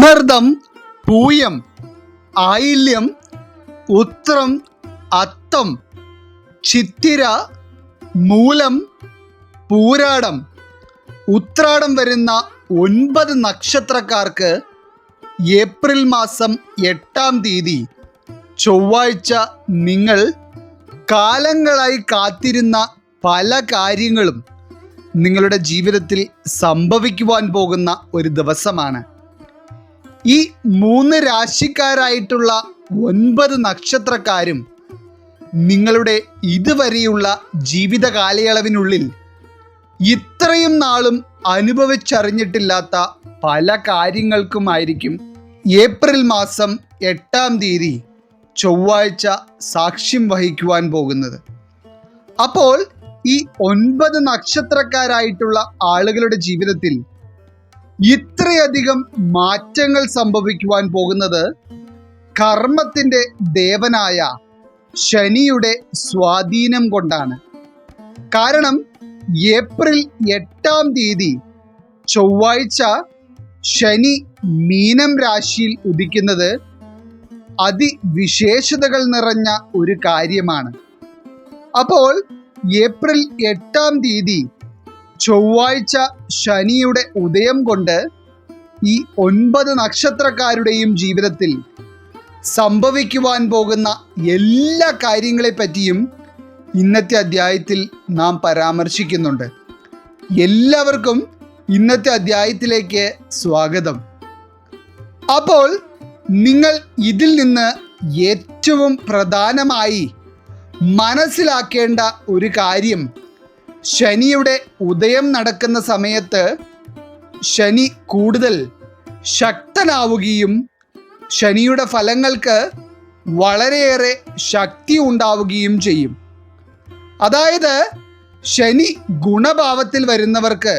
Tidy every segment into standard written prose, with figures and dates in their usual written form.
പുണർദം, പൂയം, ആയില്യം, ഉത്രം, അത്തം, ചിത്തിര, മൂലം, പൂരാടം, ഉത്രാടം വരുന്ന 9 നക്ഷത്രക്കാർക്ക് ഏപ്രിൽ മാസം 8-ാം തീയതി ചൊവ്വാഴ്ച നിങ്ങൾ കാലങ്ങളായി കാത്തിരുന്ന പല കാര്യങ്ങളും നിങ്ങളുടെ ജീവിതത്തിൽ സംഭവിക്കുവാൻ പോകുന്ന ഒരു ദിവസമാണ്. ഈ 3 രാശിക്കാരായിട്ടുള്ള 9 നക്ഷത്രക്കാരും നിങ്ങളുടെ ഇതുവരെയുള്ള ജീവിത കാലയളവിനുള്ളിൽ ഇത്രയും നാളും അനുഭവിച്ചറിഞ്ഞിട്ടില്ലാത്ത പല കാര്യങ്ങൾക്കുമായിരിക്കും ഏപ്രിൽ മാസം 8-ാം തീയതി ചൊവ്വാഴ്ച സാക്ഷ്യം വഹിക്കുവാൻ പോകുന്നത്. അപ്പോൾ ഈ 9 നക്ഷത്രക്കാരായിട്ടുള്ള ആളുകളുടെ ജീവിതത്തിൽ ഇത്രയധികം മാറ്റങ്ങൾ സംഭവിക്കുവാൻ പോകുന്നത് കർമ്മത്തിൻ്റെ ദേവനായ ശനിയുടെ സ്വാധീനം കൊണ്ടാണ്. കാരണം ഏപ്രിൽ 8-ാം തീയതി ചൊവ്വാഴ്ച ശനി മീനം രാശിയിൽ ഉദിക്കുന്നത് അതിവിശേഷതകൾ നിറഞ്ഞ ഒരു കാര്യമാണ്. അപ്പോൾ ഏപ്രിൽ 8-ാം തീയതി ചൊവ്വാഴ്ച ശനിയുടെ ഉദയം കൊണ്ട് ഈ 9 നക്ഷത്രക്കാരുടെയും ജീവിതത്തിൽ സംഭവിക്കുവാൻ പോകുന്ന എല്ലാ കാര്യങ്ങളെപ്പറ്റിയും ഇന്നത്തെ അധ്യായത്തിൽ നാം പരാമർശിക്കുന്നുണ്ട്. എല്ലാവർക്കും ഇന്നത്തെ അധ്യായത്തിലേക്ക് സ്വാഗതം. അപ്പോൾ നിങ്ങൾ ഇതിൽ നിന്ന് ഏറ്റവും പ്രധാനമായി മനസ്സിലാക്കേണ്ട ഒരു കാര്യം, ശനിയുടെ ഉദയം നടക്കുന്ന സമയത്ത് ശനി കൂടുതൽ ശക്തനാവുകയും ശനിയുടെ ഫലങ്ങൾക്ക് വളരെയേറെ ശക്തി ഉണ്ടാവുകയും ചെയ്യും. അതായത് ശനി ഗുണഭാവത്തിൽ വരുന്നവർക്ക്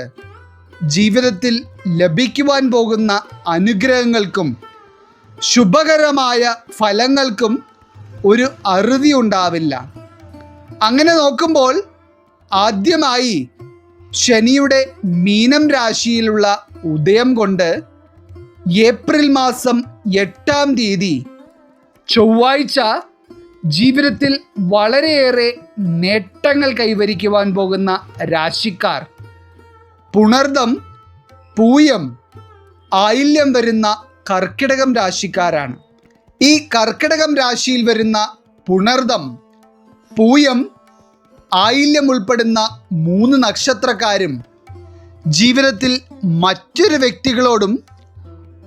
ജീവിതത്തിൽ ലഭിക്കുവാൻ പോകുന്ന അനുഗ്രഹങ്ങൾക്കും ശുഭകരമായ ഫലങ്ങൾക്കും ഒരു അറുതി ഉണ്ടാവില്ല. അങ്ങനെ നോക്കുമ്പോൾ ആദ്യമായി ശനിയുടെ മീനം രാശിയിലുള്ള ഉദയം കൊണ്ട് ഏപ്രിൽ മാസം 8-ാം തീയതി ചൊവ്വാഴ്ച ജീവിതത്തിൽ വളരെയേറെ നേട്ടങ്ങൾ കൈവരിക്കുവാൻ പോകുന്ന രാശിക്കാർ പുണർദം, പൂയം, ആയില്യം വരുന്ന കർക്കിടകം രാശിക്കാരാണ്. ഈ കർക്കിടകം രാശിയിൽ വരുന്ന പുണർദം, പൂയം, ആയില്യം ഉൾപ്പെടുന്ന 3 നക്ഷത്രക്കാരും ജീവിതത്തിൽ മറ്റൊരു വ്യക്തികളോടും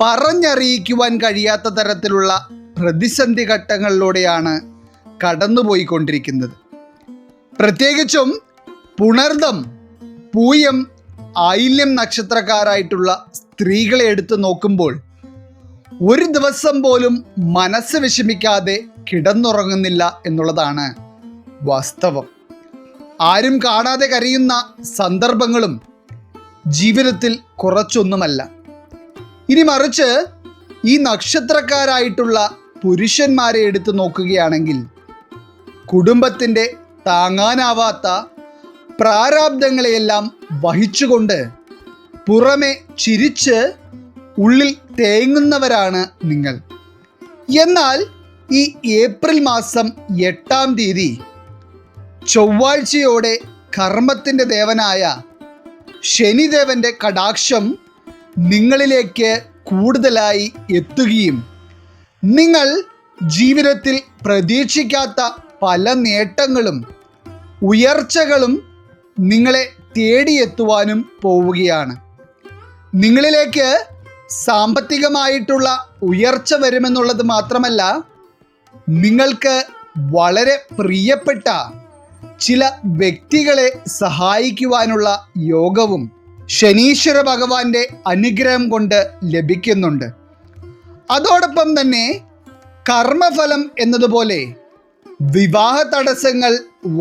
പറഞ്ഞറിയിക്കുവാൻ കഴിയാത്ത തരത്തിലുള്ള പ്രതിസന്ധി ഘട്ടങ്ങളിലൂടെയാണ് കടന്നുപോയിക്കൊണ്ടിരിക്കുന്നത്. പ്രത്യേകിച്ചും പുണർദം, പൂയം, ആയില്യം നക്ഷത്രക്കാരായിട്ടുള്ള സ്ത്രീകളെ എടുത്തു നോക്കുമ്പോൾ ഒരു ദിവസം പോലും മനസ്സ് വിഷമിക്കാതെ കിടന്നുറങ്ങുന്നില്ല എന്നുള്ളതാണ് വാസ്തവം. ആരും കാണാതെ കരയുന്ന സന്ദർഭങ്ങളും ജീവിതത്തിൽ കുറച്ചൊന്നുമല്ല. ഇനി മറിച്ച് ഈ നക്ഷത്രക്കാരായിട്ടുള്ള പുരുഷന്മാരെ എടുത്തു നോക്കുകയാണെങ്കിൽ കുടുംബത്തിൻ്റെ താങ്ങാനാവാത്ത പ്രാരാബ്ദങ്ങളെയെല്ലാം വഹിച്ചുകൊണ്ട് പുറമെ ചിരിച്ച് ഉള്ളിൽ തേങ്ങുന്നവരാണ് നിങ്ങൾ. എന്നാൽ ഈ ഏപ്രിൽ മാസം 8-ാം തീയതി ചൊവ്വാഴ്ചയോടെ കർമ്മത്തിൻ്റെ ദേവനായ ശനിദേവൻ്റെ കടാക്ഷം നിങ്ങളിലേക്ക് കൂടുതലായി എത്തുകയും നിങ്ങൾ ജീവിതത്തിൽ പ്രതീക്ഷിക്കാത്ത പല നേട്ടങ്ങളും ഉയർച്ചകളും നിങ്ങളെ തേടിയെത്തുവാനും പോവുകയാണ്. നിങ്ങളിലേക്ക് സാമ്പത്തികമായിട്ടുള്ള ഉയർച്ച വരുമെന്നുള്ളത് മാത്രമല്ല, നിങ്ങൾക്ക് വളരെ പ്രിയപ്പെട്ട ചില വ്യക്തികളെ സഹായിക്കുവാനുള്ള യോഗവും ശനീശ്വര ഭഗവാന്റെ അനുഗ്രഹം കൊണ്ട് ലഭിക്കുന്നുണ്ട്. അതോടൊപ്പം തന്നെ കർമ്മഫലം എന്നതുപോലെ വിവാഹ തടസ്സങ്ങൾ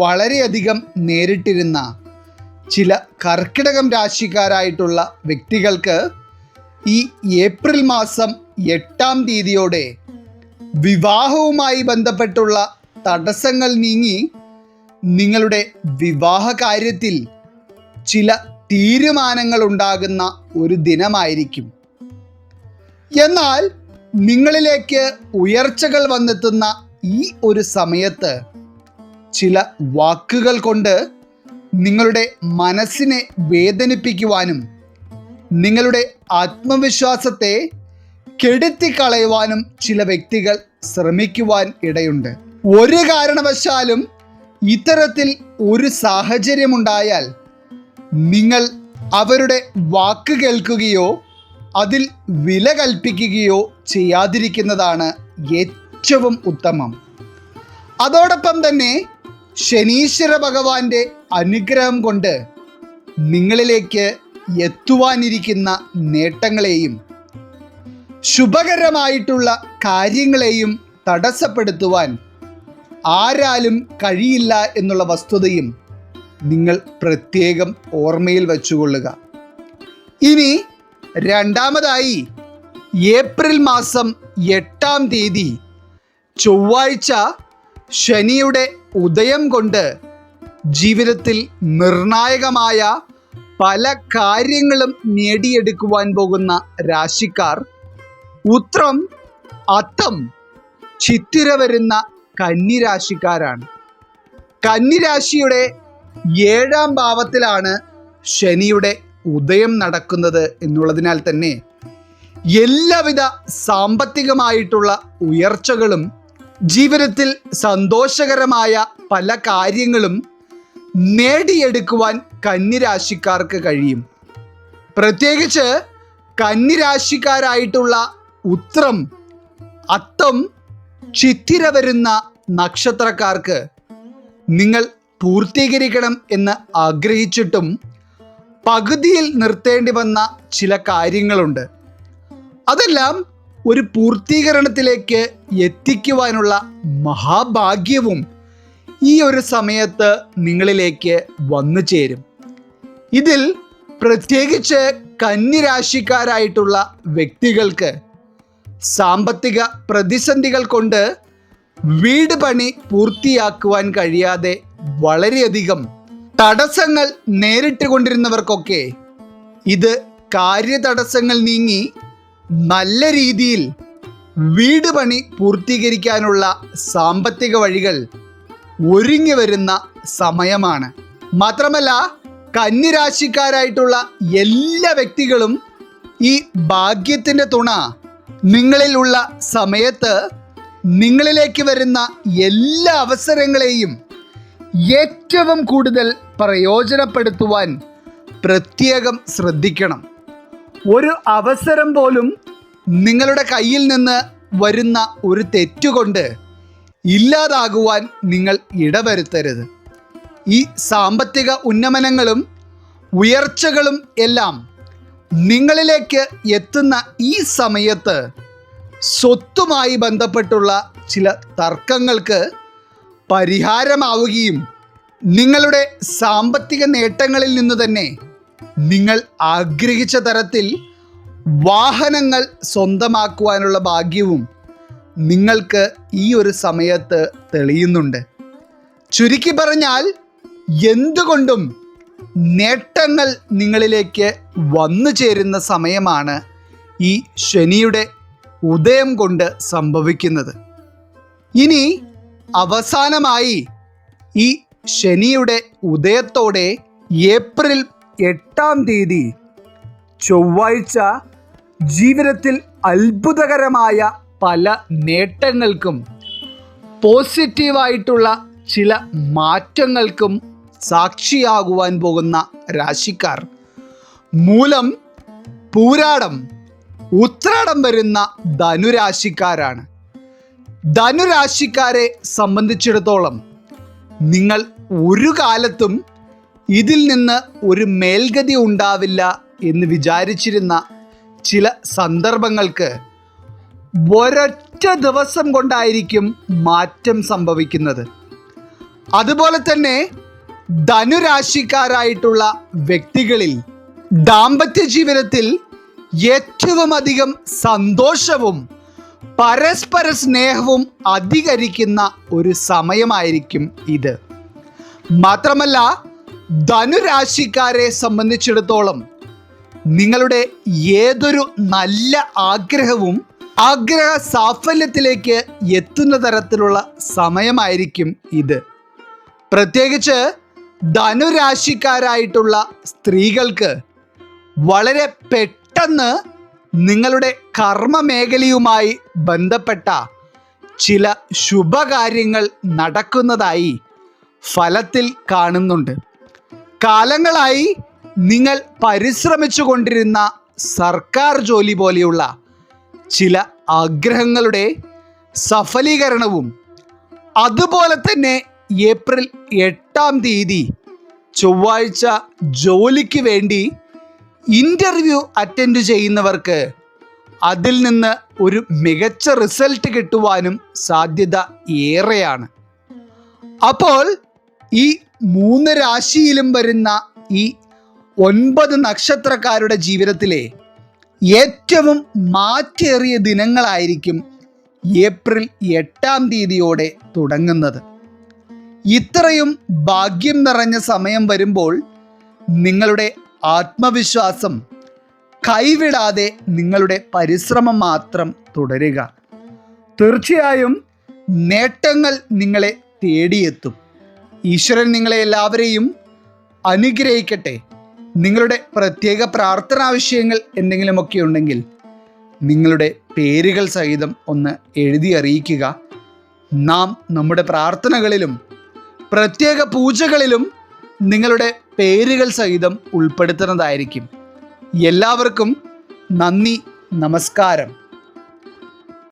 വളരെയധികം നേരിട്ടിരുന്ന ചില കർക്കിടകം രാശിക്കാരായിട്ടുള്ള വ്യക്തികൾക്ക് ഈ ഏപ്രിൽ മാസം 8-ാം തീയതിയോടെ വിവാഹവുമായി ബന്ധപ്പെട്ടുള്ള തടസ്സങ്ങൾ നീങ്ങി നിങ്ങളുടെ വിവാഹ കാര്യത്തിൽ ചില തീരുമാനങ്ങൾ ഉണ്ടാകുന്ന ഒരു ദിനമായിരിക്കും. എന്നാൽ നിങ്ങളിലേക്ക് ഉയർച്ചകൾ വന്നെത്തുന്ന ഈ ഒരു സമയത്ത് ചില വാക്കുകൾ കൊണ്ട് നിങ്ങളുടെ മനസ്സിനെ വേദനിപ്പിക്കുവാനും നിങ്ങളുടെ ആത്മവിശ്വാസത്തെ കെടുത്തിക്കളയുവാനും ചില വ്യക്തികൾ ശ്രമിക്കുവാൻ ഇടയുണ്ട്. ഒരു കാരണവശാലും ഇത്തരത്തിൽ ഒരു സാഹചര്യമുണ്ടായാൽ നിങ്ങൾ അവരുടെ വാക്ക് കേൾക്കുകയോ അതിൽ വില കൽപ്പിക്കുകയോ ചെയ്യാതിരിക്കുന്നതാണ് ഏറ്റവും ഉത്തമം. അതോടൊപ്പം തന്നെ ശനീശ്വര ഭഗവാന്റെ അനുഗ്രഹം കൊണ്ട് നിങ്ങളിലേക്ക് എത്തുവാനിരിക്കുന്ന നേട്ടങ്ങളെയും ശുഭകരമായിട്ടുള്ള കാര്യങ്ങളെയും തടസ്സപ്പെടുത്തുവാൻ ആരാലും കഴിയില്ല എന്നുള്ള വസ്തുതയും നിങ്ങൾ പ്രത്യേകം ഓർമ്മയിൽ വച്ചുകൊള്ളുക. ഇനി രണ്ടാമതായി ഏപ്രിൽ മാസം 8-ാം തീയതി ചൊവ്വാഴ്ച ശനിയുടെ ഉദയം കൊണ്ട് ജീവിതത്തിൽ നിർണായകമായ പല കാര്യങ്ങളും നേടിയെടുക്കുവാൻ പോകുന്ന രാശിക്കാർ ഉത്രം, അത്തം, ചിത്തിര വരുന്ന കന്നിരാശിക്കാരാണ്. കന്നിരാശിയുടെ 7-ാം ഭാവത്തിലാണ് ശനിയുടെ ഉദയം നടക്കുന്നത് എന്നുള്ളതിനാൽ തന്നെ എല്ലാവിധ സാമ്പത്തികമായിട്ടുള്ള ഉയർച്ചകളും ജീവിതത്തിൽ സന്തോഷകരമായ പല കാര്യങ്ങളും നേടിയെടുക്കുവാൻ കന്നിരാശിക്കാർക്ക് കഴിയും. പ്രത്യേകിച്ച് കന്നിരാശിക്കാരായിട്ടുള്ള ഉത്രം, അത്തം, ചിത്തിര വരുന്ന നക്ഷത്രക്കാർക്ക് നിങ്ങൾ പൂർത്തീകരിക്കണം എന്ന് ആഗ്രഹിച്ചിട്ടും പകുതിയിൽ നിർത്തേണ്ടി വന്ന ചില കാര്യങ്ങളുണ്ട്. അതെല്ലാം ഒരു പൂർത്തീകരണത്തിലേക്ക് എത്തിക്കുവാനുള്ള മഹാഭാഗ്യവും ഈ ഒരു സമയത്ത് നിങ്ങളിലേക്ക് വന്നു ചേരും. ഇതിൽ പ്രത്യേകിച്ച് കന്നിരാശിക്കാരായിട്ടുള്ള വ്യക്തികൾക്ക് സാമ്പത്തിക പ്രതിസന്ധികൾ കൊണ്ട് വീട് പണി പൂർത്തിയാക്കുവാൻ കഴിയാതെ വളരെയധികം തടസ്സങ്ങൾ നേരിട്ടുകൊണ്ടിരുന്നവർക്കൊക്കെ ഇത് കാര്യതടസ്സങ്ങൾ നീങ്ങി നല്ല രീതിയിൽ വീട് പണി പൂർത്തീകരിക്കാനുള്ള സാമ്പത്തിക വഴികൾ ഒരുങ്ങി വരുന്ന സമയമാണ്. മാത്രമല്ല കന്നിരാശിക്കാരായിട്ടുള്ള എല്ലാ വ്യക്തികളും ഈ ഭാഗ്യത്തിൻ്റെ തുണ നിങ്ങളിലുള്ള സമയത്ത് നിങ്ങളിലേക്ക് വരുന്ന എല്ലാ അവസരങ്ങളെയും ഏറ്റവും കൂടുതൽ പ്രയോജനപ്പെടുത്തുവാൻ പ്രത്യേകം ശ്രദ്ധിക്കണം. ഒരു അവസരം പോലും നിങ്ങളുടെ കയ്യിൽ നിന്ന് വരുന്ന ഒരു തെറ്റുകൊണ്ട് ഇല്ലാതാകുവാൻ നിങ്ങൾ ഇടവരുത്തരുത്. ഈ സാമ്പത്തിക ഉന്നമനങ്ങളും ഉയർച്ചകളും എല്ലാം നിങ്ങളിലേക്ക് എത്തുന്ന ഈ സമയത്ത് സ്വത്തുമായി ബന്ധപ്പെട്ടുള്ള ചില തർക്കങ്ങൾക്ക് പരിഹാരമാവുകയും നിങ്ങളുടെ സാമ്പത്തിക നേട്ടങ്ങളിൽ നിന്ന് തന്നെ നിങ്ങൾ ആഗ്രഹിച്ച തരത്തിൽ വാഹനങ്ങൾ സ്വന്തമാക്കുവാനുള്ള ഭാഗ്യവും നിങ്ങൾക്ക് ഈ ഒരു സമയത്ത് തെളിയുന്നുണ്ട്. ചുരുക്കി പറഞ്ഞാൽ എന്തുകൊണ്ടും നേട്ടങ്ങൾ നിങ്ങളിലേക്ക് വന്നു ചേരുന്ന സമയമാണ് ഈ ശനിയുടെ ഉദയം കൊണ്ട് സംഭവിക്കുന്നത്. ഇനി അവസാനമായി ഈ ശനിയുടെ ഉദയത്തോടെ ഏപ്രിൽ 8-ാം തീയതി ചൊവ്വാഴ്ച ജീവിതത്തിൽ അത്ഭുതകരമായ പല നേട്ടങ്ങൾക്കും പോസിറ്റീവായിട്ടുള്ള ചില മാറ്റങ്ങൾക്കും സാക്ഷിയാകുവാൻ പോകുന്ന രാശിക്കാർ മൂലം, പൂരാടം, ഉത്രാടം വരുന്ന ധനുരാശിക്കാരാണ്. ധനുരാശിക്കാരെ സംബന്ധിച്ചിടത്തോളം നിങ്ങൾ ഒരു കാലത്തും ഇതിൽ നിന്ന് ഒരു മേൽഗതി ഉണ്ടാവില്ല എന്ന് വിചാരിച്ചിരുന്ന ചില സന്ദർഭങ്ങൾക്ക് ഒരൊറ്റ ദിവസം കൊണ്ടായിരിക്കും മാറ്റം സംഭവിക്കുന്നത്. അതുപോലെ തന്നെ ധനുരാശിക്കാരായിട്ടുള്ള വ്യക്തികളിൽ ദാമ്പത്യ ജീവിതത്തിൽ ഏറ്റവും അധികം സന്തോഷവും പരസ്പര സ്നേഹവും അധികരിക്കുന്ന ഒരു സമയമായിരിക്കും ഇത്. മാത്രമല്ല ധനുരാശിക്കാരെ സംബന്ധിച്ചിടത്തോളം നിങ്ങളുടെ ഏതൊരു നല്ല ആഗ്രഹവും ആഗ്രഹ സാഫല്യത്തിലേക്ക് എത്തുന്ന തരത്തിലുള്ള സമയമായിരിക്കും ഇത്. പ്രത്യേകിച്ച് ധനുരാശിക്കാരായിട്ടുള്ള സ്ത്രീകൾക്ക് വളരെ പെട്ടെന്ന് നിങ്ങളുടെ കർമ്മമേഖലയുമായി ബന്ധപ്പെട്ട ചില ശുഭകാര്യങ്ങൾ നടക്കുന്നതായി ഫലത്തിൽ കാണുന്നുണ്ട്. കാലങ്ങളായി നിങ്ങൾ പരിശ്രമിച്ചു കൊണ്ടിരുന്ന സർക്കാർ ജോലി പോലെയുള്ള ചില ആഗ്രഹങ്ങളുടെ സഫലീകരണവും, അതുപോലെ തന്നെ ഏപ്രിൽ 8-ാം തീയതി ചൊവ്വാഴ്ച ജോലിക്ക് വേണ്ടി ഇൻ്റർവ്യൂ അറ്റൻഡ് ചെയ്യുന്നവർക്ക് അതിൽ നിന്ന് ഒരു മികച്ച റിസൾട്ട് കിട്ടുവാനും സാധ്യത ഏറെയാണ്. അപ്പോൾ ഈ 3 രാശിയിലും വരുന്ന ഈ 9 നക്ഷത്രക്കാരുടെ ജീവിതത്തിലെ ഏറ്റവും മാറ്റേറിയ ദിനങ്ങളായിരിക്കും ഏപ്രിൽ 8-ാം തീയതിയോടെ തുടങ്ങുന്നത്. ഇത്രയും ഭാഗ്യം നിറഞ്ഞ സമയം വരുമ്പോൾ നിങ്ങളുടെ ആത്മവിശ്വാസം കൈവിടാതെ നിങ്ങളുടെ പരിശ്രമം മാത്രം തുടരുക. തീർച്ചയായും നേട്ടങ്ങൾ നിങ്ങളെ തേടിയെത്തും. ഈശ്വരൻ നിങ്ങളെ എല്ലാവരെയും അനുഗ്രഹിക്കട്ടെ. നിങ്ങളുടെ പ്രത്യേക പ്രാർത്ഥനാ വിഷയങ്ങൾ എന്തെങ്കിലുമൊക്കെ ഉണ്ടെങ്കിൽ നിങ്ങളുടെ പേരുകൾ സഹിതം ഒന്ന് എഴുതി അറിയിക്കുക. നാം നമ്മുടെ പ്രാർത്ഥനകളിലും പ്രത്യേക പൂജകളിലും നിങ്ങളുടെ പേരുകൾ സഹിതം ഉൾപ്പെടുത്തുന്നതായിരിക്കും. എല്ലാവർക്കും നന്ദി, നമസ്കാരം.